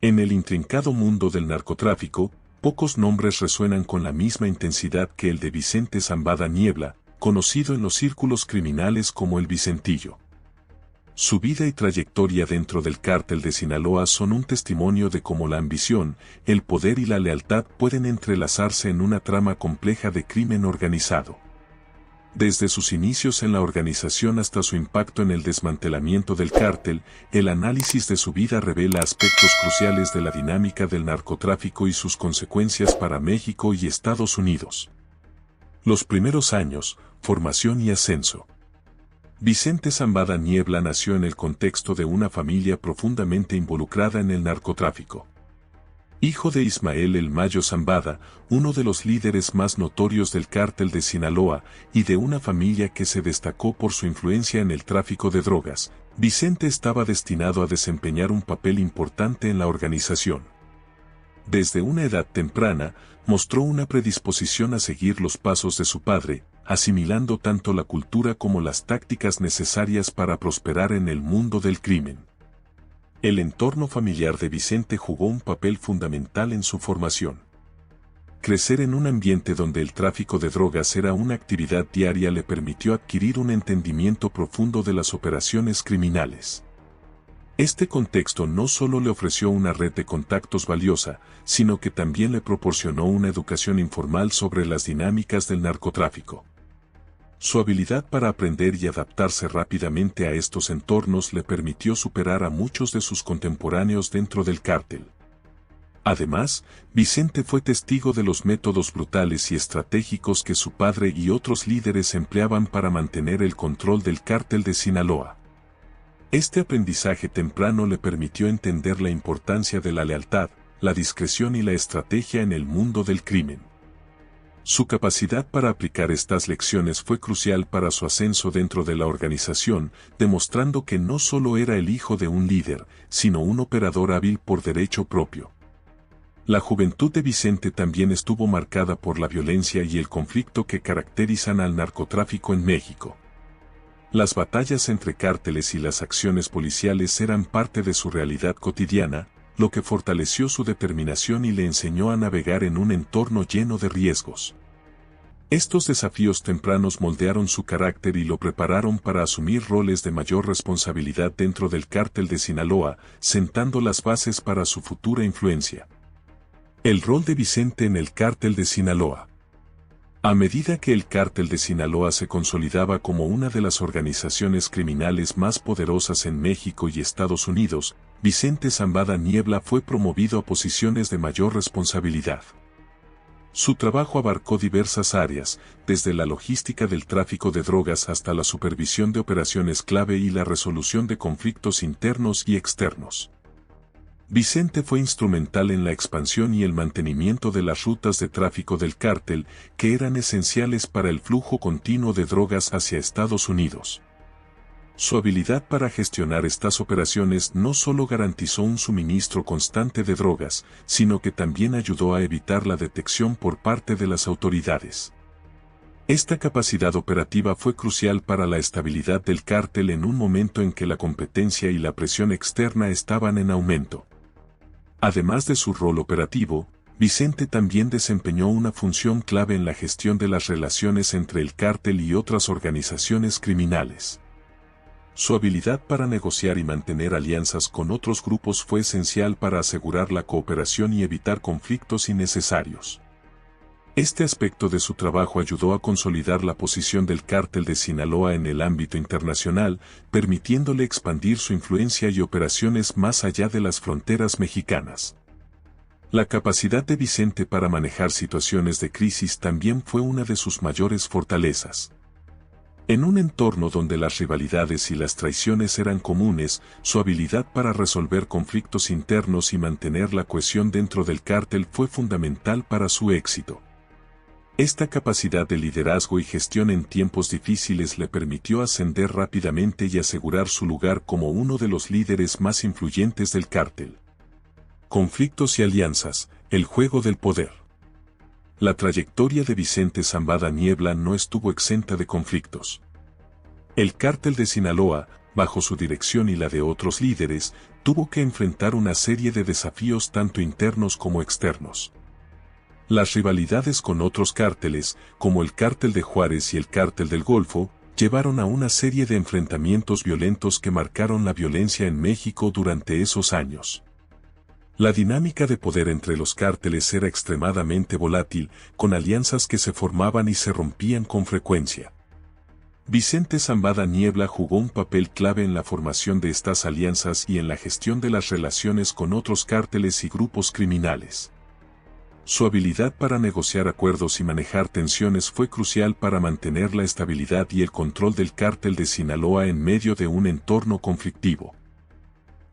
En el intrincado mundo del narcotráfico, pocos nombres resuenan con la misma intensidad que el de Vicente Zambada Niebla, conocido en los círculos criminales como el Vicentillo. Su vida y trayectoria dentro del cártel de Sinaloa son un testimonio de cómo la ambición, el poder y la lealtad pueden entrelazarse en una trama compleja de crimen organizado. Desde sus inicios en la organización hasta su impacto en el desmantelamiento del cártel, el análisis de su vida revela aspectos cruciales de la dinámica del narcotráfico y sus consecuencias para México y Estados Unidos. Los primeros años, formación y ascenso. Vicente Zambada Niebla nació en el contexto de una familia profundamente involucrada en el narcotráfico. Hijo de Ismael El Mayo Zambada, uno de los líderes más notorios del cártel de Sinaloa, y de una familia que se destacó por su influencia en el tráfico de drogas, Vicente estaba destinado a desempeñar un papel importante en la organización. Desde una edad temprana, mostró una predisposición a seguir los pasos de su padre, asimilando tanto la cultura como las tácticas necesarias para prosperar en el mundo del crimen. El entorno familiar de Vicente jugó un papel fundamental en su formación. Crecer en un ambiente donde el tráfico de drogas era una actividad diaria le permitió adquirir un entendimiento profundo de las operaciones criminales. Este contexto no solo le ofreció una red de contactos valiosa, sino que también le proporcionó una educación informal sobre las dinámicas del narcotráfico. Su habilidad para aprender y adaptarse rápidamente a estos entornos le permitió superar a muchos de sus contemporáneos dentro del cártel. Además, Vicente fue testigo de los métodos brutales y estratégicos que su padre y otros líderes empleaban para mantener el control del cártel de Sinaloa. Este aprendizaje temprano le permitió entender la importancia de la lealtad, la discreción y la estrategia en el mundo del crimen. Su capacidad para aplicar estas lecciones fue crucial para su ascenso dentro de la organización, demostrando que no solo era el hijo de un líder, sino un operador hábil por derecho propio. La juventud de Vicente también estuvo marcada por la violencia y el conflicto que caracterizan al narcotráfico en México. Las batallas entre cárteles y las acciones policiales eran parte de su realidad cotidiana, lo que fortaleció su determinación y le enseñó a navegar en un entorno lleno de riesgos. Estos desafíos tempranos moldearon su carácter y lo prepararon para asumir roles de mayor responsabilidad dentro del cártel de Sinaloa, sentando las bases para su futura influencia. El rol de Vicente en el cártel de Sinaloa. A medida que el cártel de Sinaloa se consolidaba como una de las organizaciones criminales más poderosas en México y Estados Unidos, Vicente Zambada Niebla fue promovido a posiciones de mayor responsabilidad. Su trabajo abarcó diversas áreas, desde la logística del tráfico de drogas hasta la supervisión de operaciones clave y la resolución de conflictos internos y externos. Vicente fue instrumental en la expansión y el mantenimiento de las rutas de tráfico del cártel, que eran esenciales para el flujo continuo de drogas hacia Estados Unidos. Su habilidad para gestionar estas operaciones no solo garantizó un suministro constante de drogas, sino que también ayudó a evitar la detección por parte de las autoridades. Esta capacidad operativa fue crucial para la estabilidad del cártel en un momento en que la competencia y la presión externa estaban en aumento. Además de su rol operativo, Vicente también desempeñó una función clave en la gestión de las relaciones entre el cártel y otras organizaciones criminales. Su habilidad para negociar y mantener alianzas con otros grupos fue esencial para asegurar la cooperación y evitar conflictos innecesarios. Este aspecto de su trabajo ayudó a consolidar la posición del cártel de Sinaloa en el ámbito internacional, permitiéndole expandir su influencia y operaciones más allá de las fronteras mexicanas. La capacidad de Vicente para manejar situaciones de crisis también fue una de sus mayores fortalezas. En un entorno donde las rivalidades y las traiciones eran comunes, su habilidad para resolver conflictos internos y mantener la cohesión dentro del cártel fue fundamental para su éxito. Esta capacidad de liderazgo y gestión en tiempos difíciles le permitió ascender rápidamente y asegurar su lugar como uno de los líderes más influyentes del cártel. Conflictos y alianzas, el juego del poder. La trayectoria de Vicente Zambada Niebla no estuvo exenta de conflictos. El cártel de Sinaloa, bajo su dirección y la de otros líderes, tuvo que enfrentar una serie de desafíos tanto internos como externos. Las rivalidades con otros cárteles, como el Cártel de Juárez y el Cártel del Golfo, llevaron a una serie de enfrentamientos violentos que marcaron la violencia en México durante esos años. La dinámica de poder entre los cárteles era extremadamente volátil, con alianzas que se formaban y se rompían con frecuencia. Vicente Zambada Niebla jugó un papel clave en la formación de estas alianzas y en la gestión de las relaciones con otros cárteles y grupos criminales. Su habilidad para negociar acuerdos y manejar tensiones fue crucial para mantener la estabilidad y el control del Cártel de Sinaloa en medio de un entorno conflictivo.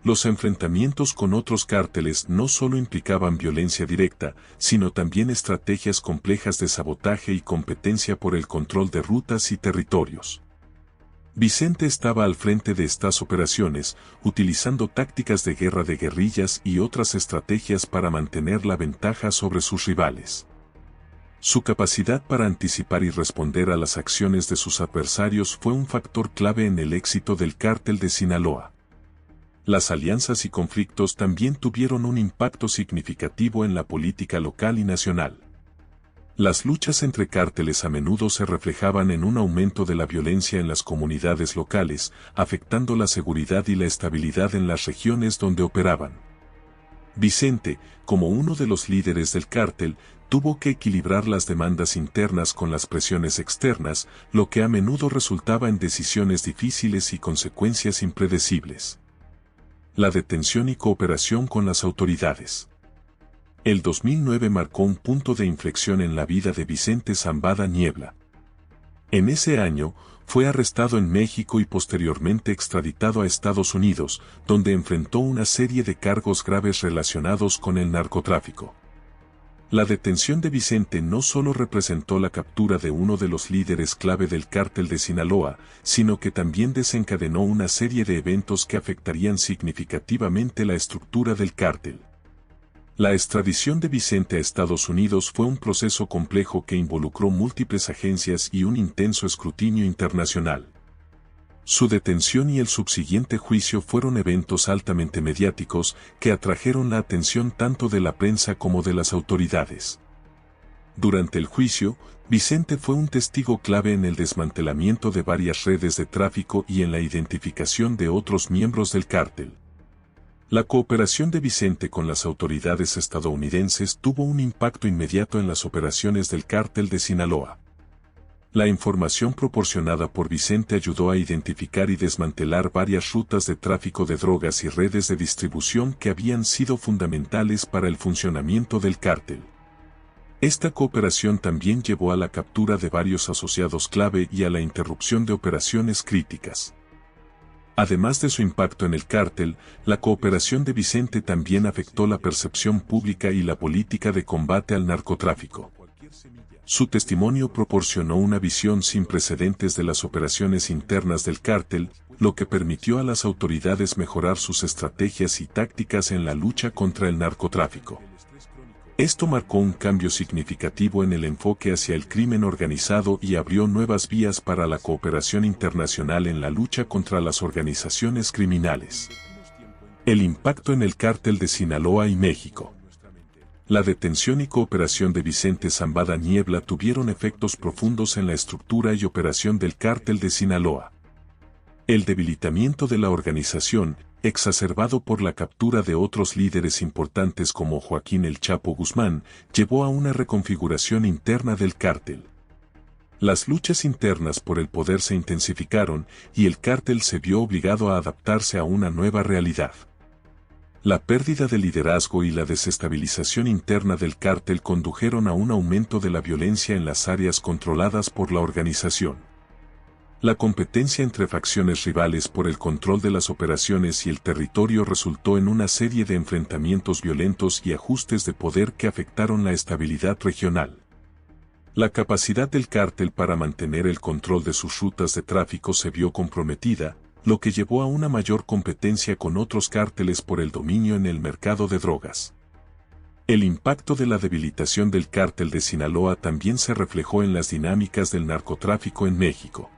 Los enfrentamientos con otros cárteles no solo implicaban violencia directa, sino también estrategias complejas de sabotaje y competencia por el control de rutas y territorios. Vicente estaba al frente de estas operaciones, utilizando tácticas de guerra de guerrillas y otras estrategias para mantener la ventaja sobre sus rivales. Su capacidad para anticipar y responder a las acciones de sus adversarios fue un factor clave en el éxito del Cártel de Sinaloa. Las alianzas y conflictos también tuvieron un impacto significativo en la política local y nacional. Las luchas entre cárteles a menudo se reflejaban en un aumento de la violencia en las comunidades locales, afectando la seguridad y la estabilidad en las regiones donde operaban. Vicente, como uno de los líderes del cártel, tuvo que equilibrar las demandas internas con las presiones externas, lo que a menudo resultaba en decisiones difíciles y consecuencias impredecibles. La detención y cooperación con las autoridades. El 2009 marcó un punto de inflexión en la vida de Vicente Zambada Niebla. En ese año, fue arrestado en México y posteriormente extraditado a Estados Unidos, donde enfrentó una serie de cargos graves relacionados con el narcotráfico. La detención de Vicente no solo representó la captura de uno de los líderes clave del Cártel de Sinaloa, sino que también desencadenó una serie de eventos que afectarían significativamente la estructura del cártel. La extradición de Vicente a Estados Unidos fue un proceso complejo que involucró múltiples agencias y un intenso escrutinio internacional. Su detención y el subsiguiente juicio fueron eventos altamente mediáticos que atrajeron la atención tanto de la prensa como de las autoridades. Durante el juicio, Vicente fue un testigo clave en el desmantelamiento de varias redes de tráfico y en la identificación de otros miembros del cártel. La cooperación de Vicente con las autoridades estadounidenses tuvo un impacto inmediato en las operaciones del Cártel de Sinaloa. La información proporcionada por Vicente ayudó a identificar y desmantelar varias rutas de tráfico de drogas y redes de distribución que habían sido fundamentales para el funcionamiento del cártel. Esta cooperación también llevó a la captura de varios asociados clave y a la interrupción de operaciones críticas. Además de su impacto en el cártel, la cooperación de Vicente también afectó la percepción pública y la política de combate al narcotráfico. Su testimonio proporcionó una visión sin precedentes de las operaciones internas del cártel, lo que permitió a las autoridades mejorar sus estrategias y tácticas en la lucha contra el narcotráfico. Esto marcó un cambio significativo en el enfoque hacia el crimen organizado y abrió nuevas vías para la cooperación internacional en la lucha contra las organizaciones criminales. El impacto en el Cártel de Sinaloa y México. La detención y cooperación de Vicente Zambada Niebla tuvieron efectos profundos en la estructura y operación del Cártel de Sinaloa. El debilitamiento de la organización, exacerbado por la captura de otros líderes importantes como Joaquín El Chapo Guzmán, llevó a una reconfiguración interna del cártel. Las luchas internas por el poder se intensificaron y el cártel se vio obligado a adaptarse a una nueva realidad. La pérdida de liderazgo y la desestabilización interna del cártel condujeron a un aumento de la violencia en las áreas controladas por la organización. La competencia entre facciones rivales por el control de las operaciones y el territorio resultó en una serie de enfrentamientos violentos y ajustes de poder que afectaron la estabilidad regional. La capacidad del cártel para mantener el control de sus rutas de tráfico se vio comprometida, lo que llevó a una mayor competencia con otros cárteles por el dominio en el mercado de drogas. El impacto de la debilitación del Cártel de Sinaloa también se reflejó en las dinámicas del narcotráfico en México.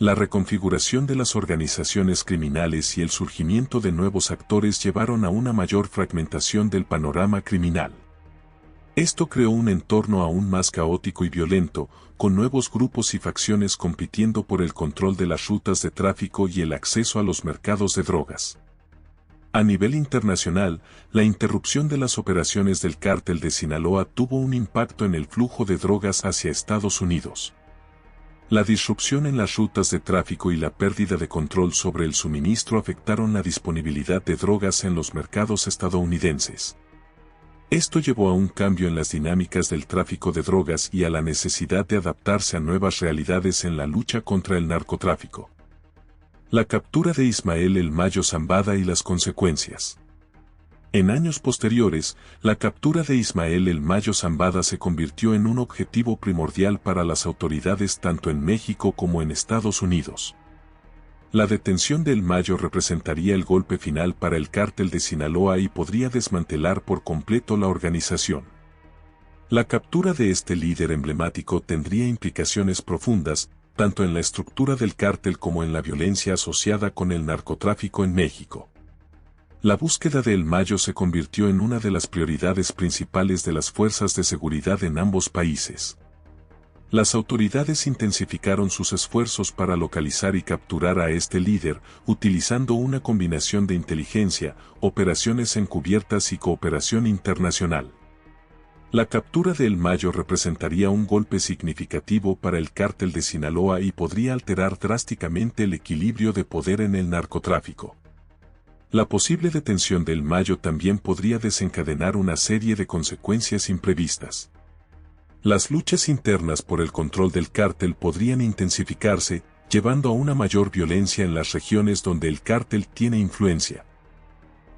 La reconfiguración de las organizaciones criminales y el surgimiento de nuevos actores llevaron a una mayor fragmentación del panorama criminal. Esto creó un entorno aún más caótico y violento, con nuevos grupos y facciones compitiendo por el control de las rutas de tráfico y el acceso a los mercados de drogas. A nivel internacional, la interrupción de las operaciones del cártel de Sinaloa tuvo un impacto en el flujo de drogas hacia Estados Unidos. La disrupción en las rutas de tráfico y la pérdida de control sobre el suministro afectaron la disponibilidad de drogas en los mercados estadounidenses. Esto llevó a un cambio en las dinámicas del tráfico de drogas y a la necesidad de adaptarse a nuevas realidades en la lucha contra el narcotráfico. La captura de Ismael El Mayo Zambada y las consecuencias. En años posteriores, la captura de Ismael El Mayo Zambada se convirtió en un objetivo primordial para las autoridades tanto en México como en Estados Unidos. La detención de El Mayo representaría el golpe final para el cártel de Sinaloa y podría desmantelar por completo la organización. La captura de este líder emblemático tendría implicaciones profundas, tanto en la estructura del cártel como en la violencia asociada con el narcotráfico en México. La búsqueda de El Mayo se convirtió en una de las prioridades principales de las fuerzas de seguridad en ambos países. Las autoridades intensificaron sus esfuerzos para localizar y capturar a este líder, utilizando una combinación de inteligencia, operaciones encubiertas y cooperación internacional. La captura de El Mayo representaría un golpe significativo para el cártel de Sinaloa y podría alterar drásticamente el equilibrio de poder en el narcotráfico. La posible detención de El Mayo también podría desencadenar una serie de consecuencias imprevistas. Las luchas internas por el control del cártel podrían intensificarse, llevando a una mayor violencia en las regiones donde el cártel tiene influencia.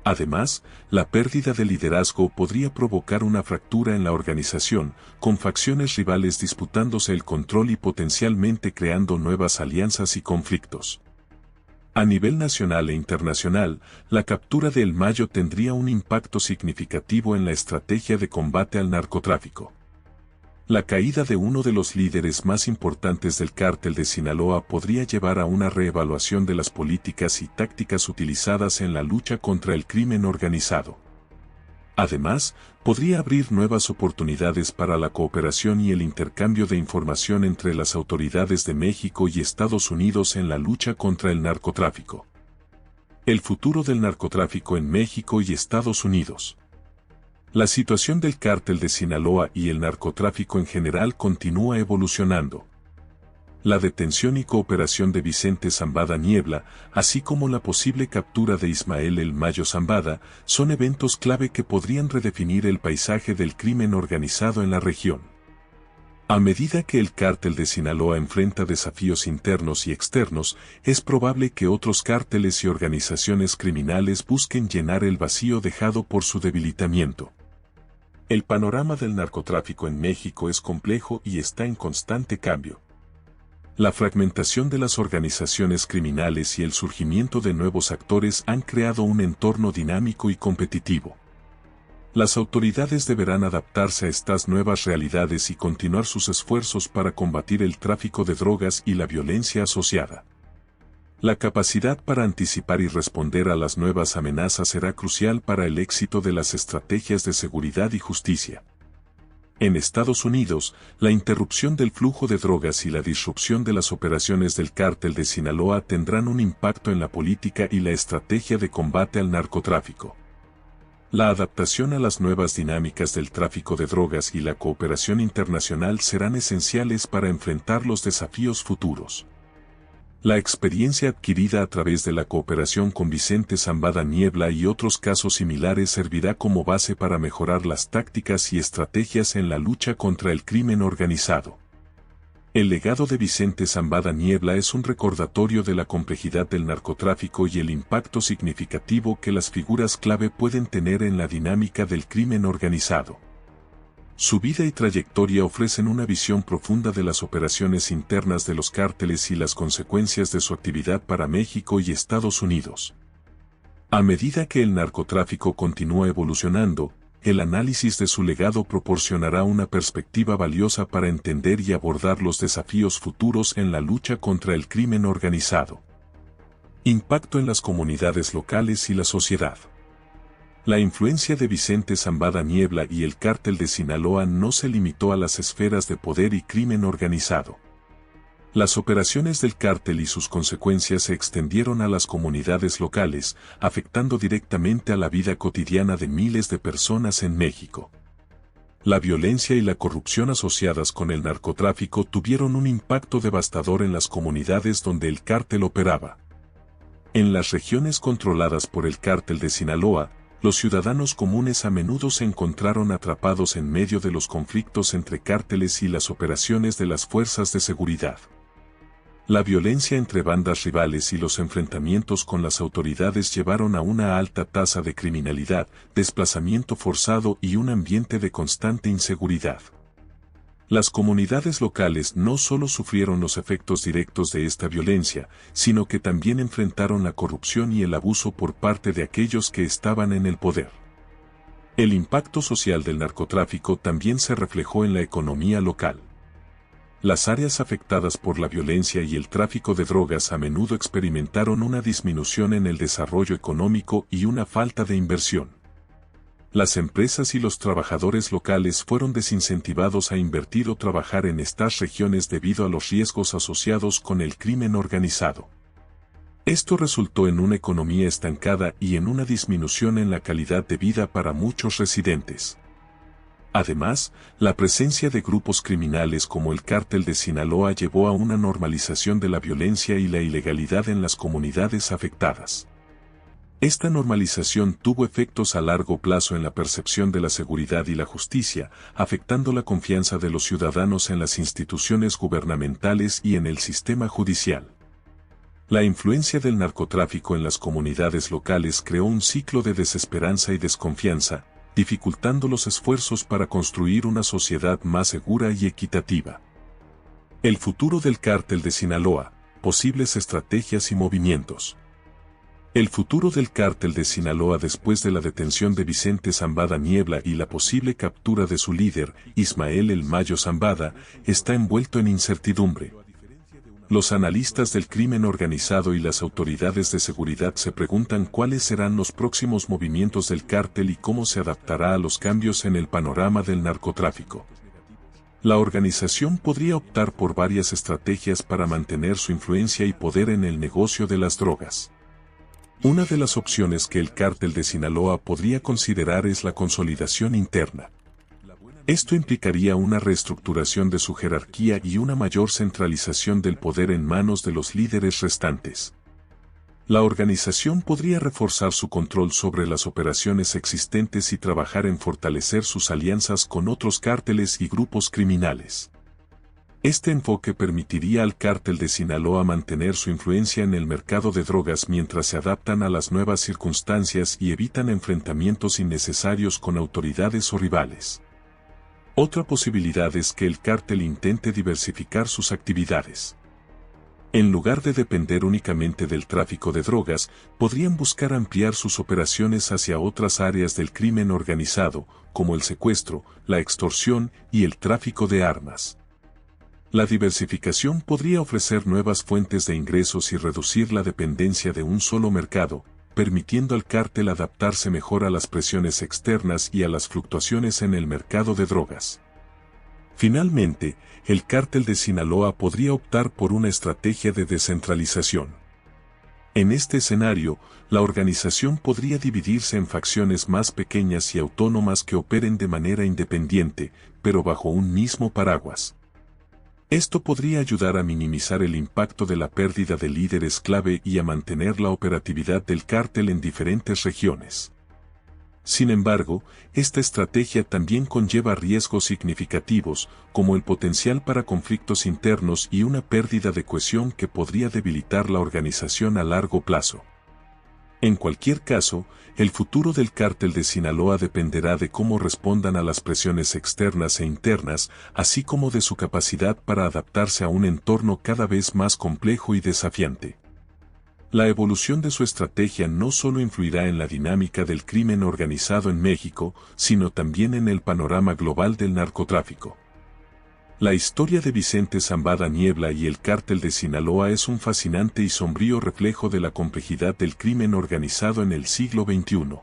Además, la pérdida de liderazgo podría provocar una fractura en la organización, con facciones rivales disputándose el control y potencialmente creando nuevas alianzas y conflictos. A nivel nacional e internacional, la captura de El Mayo tendría un impacto significativo en la estrategia de combate al narcotráfico. La caída de uno de los líderes más importantes del cártel de Sinaloa podría llevar a una reevaluación de las políticas y tácticas utilizadas en la lucha contra el crimen organizado. Además, podría abrir nuevas oportunidades para la cooperación y el intercambio de información entre las autoridades de México y Estados Unidos en la lucha contra el narcotráfico. El futuro del narcotráfico en México y Estados Unidos. La situación del cártel de Sinaloa y el narcotráfico en general continúa evolucionando. La detención y cooperación de Vicente Zambada Niebla, así como la posible captura de Ismael El Mayo Zambada, son eventos clave que podrían redefinir el paisaje del crimen organizado en la región. A medida que el cártel de Sinaloa enfrenta desafíos internos y externos, es probable que otros cárteles y organizaciones criminales busquen llenar el vacío dejado por su debilitamiento. El panorama del narcotráfico en México es complejo y está en constante cambio. La fragmentación de las organizaciones criminales y el surgimiento de nuevos actores han creado un entorno dinámico y competitivo. Las autoridades deberán adaptarse a estas nuevas realidades y continuar sus esfuerzos para combatir el tráfico de drogas y la violencia asociada. La capacidad para anticipar y responder a las nuevas amenazas será crucial para el éxito de las estrategias de seguridad y justicia. En Estados Unidos, la interrupción del flujo de drogas y la disrupción de las operaciones del cártel de Sinaloa tendrán un impacto en la política y la estrategia de combate al narcotráfico. La adaptación a las nuevas dinámicas del tráfico de drogas y la cooperación internacional serán esenciales para enfrentar los desafíos futuros. La experiencia adquirida a través de la cooperación con Vicente Zambada Niebla y otros casos similares servirá como base para mejorar las tácticas y estrategias en la lucha contra el crimen organizado. El legado de Vicente Zambada Niebla es un recordatorio de la complejidad del narcotráfico y el impacto significativo que las figuras clave pueden tener en la dinámica del crimen organizado. Su vida y trayectoria ofrecen una visión profunda de las operaciones internas de los cárteles y las consecuencias de su actividad para México y Estados Unidos. A medida que el narcotráfico continúa evolucionando, el análisis de su legado proporcionará una perspectiva valiosa para entender y abordar los desafíos futuros en la lucha contra el crimen organizado. Impacto en las comunidades locales y la sociedad. La influencia de Vicente Zambada Niebla y el Cártel de Sinaloa no se limitó a las esferas de poder y crimen organizado. Las operaciones del cártel y sus consecuencias se extendieron a las comunidades locales, afectando directamente a la vida cotidiana de miles de personas en México. La violencia y la corrupción asociadas con el narcotráfico tuvieron un impacto devastador en las comunidades donde el cártel operaba. En las regiones controladas por el Cártel de Sinaloa, los ciudadanos comunes a menudo se encontraron atrapados en medio de los conflictos entre cárteles y las operaciones de las fuerzas de seguridad. La violencia entre bandas rivales y los enfrentamientos con las autoridades llevaron a una alta tasa de criminalidad, desplazamiento forzado y un ambiente de constante inseguridad. Las comunidades locales no solo sufrieron los efectos directos de esta violencia, sino que también enfrentaron la corrupción y el abuso por parte de aquellos que estaban en el poder. El impacto social del narcotráfico también se reflejó en la economía local. Las áreas afectadas por la violencia y el tráfico de drogas a menudo experimentaron una disminución en el desarrollo económico y una falta de inversión. Las empresas y los trabajadores locales fueron desincentivados a invertir o trabajar en estas regiones debido a los riesgos asociados con el crimen organizado. Esto resultó en una economía estancada y en una disminución en la calidad de vida para muchos residentes. Además, la presencia de grupos criminales como el Cártel de Sinaloa llevó a una normalización de la violencia y la ilegalidad en las comunidades afectadas. Esta normalización tuvo efectos a largo plazo en la percepción de la seguridad y la justicia, afectando la confianza de los ciudadanos en las instituciones gubernamentales y en el sistema judicial. La influencia del narcotráfico en las comunidades locales creó un ciclo de desesperanza y desconfianza, dificultando los esfuerzos para construir una sociedad más segura y equitativa. El futuro del Cártel de Sinaloa, posibles estrategias y movimientos. El futuro del Cártel de Sinaloa después de la detención de Vicente Zambada Niebla y la posible captura de su líder, Ismael El Mayo Zambada, está envuelto en incertidumbre. Los analistas del crimen organizado y las autoridades de seguridad se preguntan cuáles serán los próximos movimientos del cártel y cómo se adaptará a los cambios en el panorama del narcotráfico. La organización podría optar por varias estrategias para mantener su influencia y poder en el negocio de las drogas. Una de las opciones que el Cártel de Sinaloa podría considerar es la consolidación interna. Esto implicaría una reestructuración de su jerarquía y una mayor centralización del poder en manos de los líderes restantes. La organización podría reforzar su control sobre las operaciones existentes y trabajar en fortalecer sus alianzas con otros cárteles y grupos criminales. Este enfoque permitiría al Cártel de Sinaloa mantener su influencia en el mercado de drogas mientras se adaptan a las nuevas circunstancias y evitan enfrentamientos innecesarios con autoridades o rivales. Otra posibilidad es que el cártel intente diversificar sus actividades. En lugar de depender únicamente del tráfico de drogas, podrían buscar ampliar sus operaciones hacia otras áreas del crimen organizado, como el secuestro, la extorsión y el tráfico de armas. La diversificación podría ofrecer nuevas fuentes de ingresos y reducir la dependencia de un solo mercado, permitiendo al cártel adaptarse mejor a las presiones externas y a las fluctuaciones en el mercado de drogas. Finalmente, el Cártel de Sinaloa podría optar por una estrategia de descentralización. En este escenario, la organización podría dividirse en facciones más pequeñas y autónomas que operen de manera independiente, pero bajo un mismo paraguas. Esto podría ayudar a minimizar el impacto de la pérdida de líderes clave y a mantener la operatividad del cártel en diferentes regiones. Sin embargo, esta estrategia también conlleva riesgos significativos, como el potencial para conflictos internos y una pérdida de cohesión que podría debilitar la organización a largo plazo. En cualquier caso, el futuro del Cártel de Sinaloa dependerá de cómo respondan a las presiones externas e internas, así como de su capacidad para adaptarse a un entorno cada vez más complejo y desafiante. La evolución de su estrategia no solo influirá en la dinámica del crimen organizado en México, sino también en el panorama global del narcotráfico. La historia de Vicente Zambada Niebla y el Cártel de Sinaloa es un fascinante y sombrío reflejo de la complejidad del crimen organizado en el siglo XXI.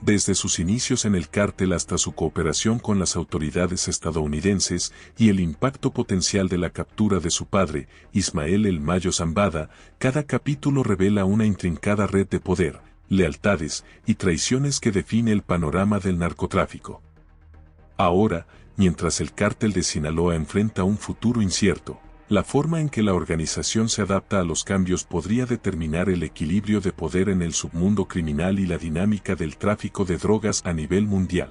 Desde sus inicios en el cártel hasta su cooperación con las autoridades estadounidenses y el impacto potencial de la captura de su padre, Ismael El Mayo Zambada, cada capítulo revela una intrincada red de poder, lealtades y traiciones que define el panorama del narcotráfico. Ahora, mientras el cártel de Sinaloa enfrenta un futuro incierto, la forma en que la organización se adapta a los cambios podría determinar el equilibrio de poder en el submundo criminal y la dinámica del tráfico de drogas a nivel mundial.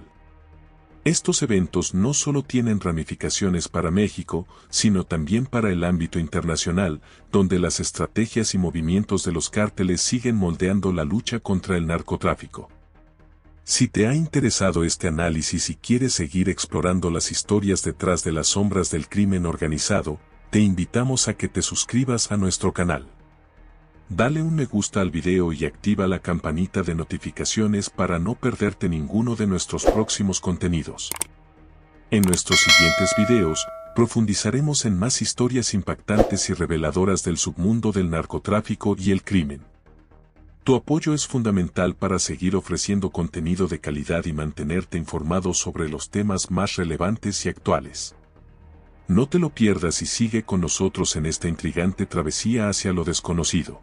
Estos eventos no solo tienen ramificaciones para México, sino también para el ámbito internacional, donde las estrategias y movimientos de los cárteles siguen moldeando la lucha contra el narcotráfico. Si te ha interesado este análisis y quieres seguir explorando las historias detrás de las sombras del crimen organizado, te invitamos a que te suscribas a nuestro canal. Dale un me gusta al video y activa la campanita de notificaciones para no perderte ninguno de nuestros próximos contenidos. En nuestros siguientes videos, profundizaremos en más historias impactantes y reveladoras del submundo del narcotráfico y el crimen. Tu apoyo es fundamental para seguir ofreciendo contenido de calidad y mantenerte informado sobre los temas más relevantes y actuales. No te lo pierdas y sigue con nosotros en esta intrigante travesía hacia lo desconocido.